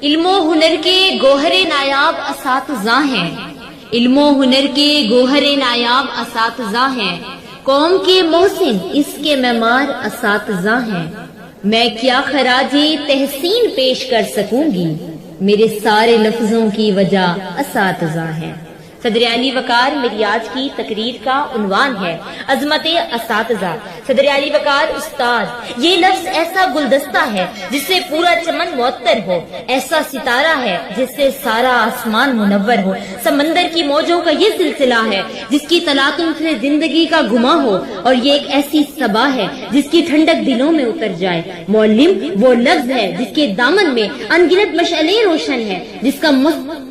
علم و ہنر کے گوہر نایاب اساتذہ ہیں، علم و ہنر کے گوہر نایاب اساتذہ ہیں، قوم کے محسن اس کے معمار اساتذہ ہیں۔ میں کیا خراج تحسین پیش کر سکوں گی، میرے سارے لفظوں کی وجہ اساتذہ ہیں۔ صدر علی وقار میری آج کی تقریر کا عنوان ہے عظمت اساتذہ۔ صدر علی وقار استاد، یہ لفظ ایسا گلدستہ ہے جس سے پورا چمن معطر ہو، ایسا ستارہ ہے جس سے سارا آسمان منور ہو، سمندر کی موجوں کا یہ سلسلہ ہے جس کی تلاطم سے زندگی کا گما ہو، اور یہ ایک ایسی صبا ہے جس کی ٹھنڈک دلوں میں اتر جائے۔ معلم وہ لفظ ہے جس کے دامن میں انگنت مشعلیں روشن ہے، جس کا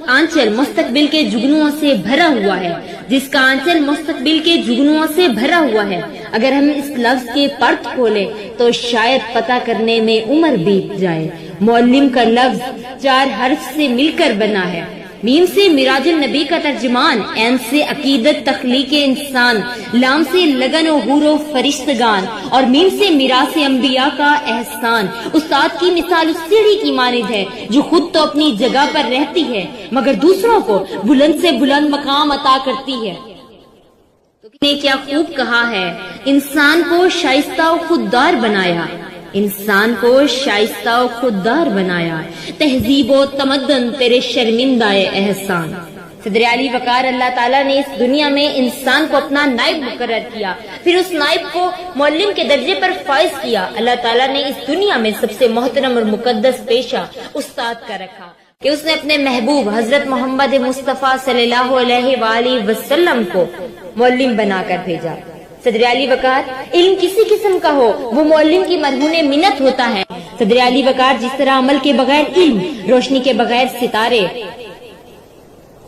آنچل مستقبل کے جگنوں سے بھرا ہوا ہے، جس کا آنچل مستقبل کے جگنوں سے بھرا ہوا ہے۔ اگر ہم اس لفظ کے پرت کھولیں تو شاید پتہ کرنے میں عمر بیت جائے۔ معلم کا لفظ 4 حرف سے مل کر بنا ہے۔ میم سے میراج النبی کا ترجمان، عین سے عقیدت تخلیق انسان، لام سے لگن و حور و فرشتگان، اور میم سے میراث انبیاء کا احسان۔ استاد کی مثال اس سیڑھی کی مانند ہے جو خود تو اپنی جگہ پر رہتی ہے مگر دوسروں کو بلند سے بلند مقام عطا کرتی ہے۔ نے کیا خوب کہا ہے، انسان کو شائستہ و خوددار بنایا، انسان کو شائستہ و خوددار بنایا، تہذیب و تمدن تیرے شرمندہ احسان۔ صدر علی وقار اللہ تعالیٰ نے اس دنیا میں انسان کو اپنا نائب مقرر کیا، پھر اس نائب کو معلم کے درجے پر فائز کیا۔ اللہ تعالیٰ نے اس دنیا میں سب سے محترم اور مقدس پیشہ استاد کا رکھا کہ اس نے اپنے محبوب حضرت محمد مصطفیٰ صلی اللہ علیہ وآلہ وسلم کو معلم بنا کر بھیجا۔ صدر علی وقار، علم کسی قسم کا ہو وہ معلم کی مرہون منت ہوتا ہے۔ صدر علی وقار جس طرح عمل کے بغیر علم، روشنی کے بغیر ستارے،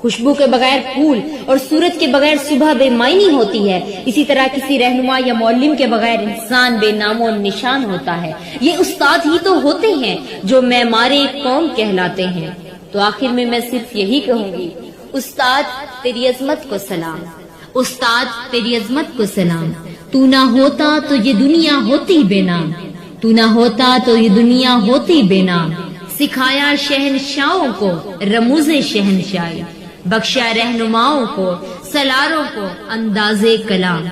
خوشبو کے بغیر پھول اور سورج کے بغیر صبح بے معنی ہوتی ہے، اسی طرح کسی رہنما یا معلم کے بغیر انسان بے نام و نشان ہوتا ہے۔ یہ استاد ہی تو ہوتے ہیں جو معمار قوم کہلاتے ہیں۔ تو آخر میں صرف یہی کہوں گی، استاد تیری عظمت کو سلام، استاد تیری عظمت کو سلام۔ تو نہ ہوتا تو یہ دنیا ہوتی بے نام، تو نہ ہوتا تو یہ دنیا ہوتی بے نام۔ سکھایا شہنشاہوں کو رموز شہنشاہی، بخشا رہنماؤں کو سلاروں کو انداز کلام۔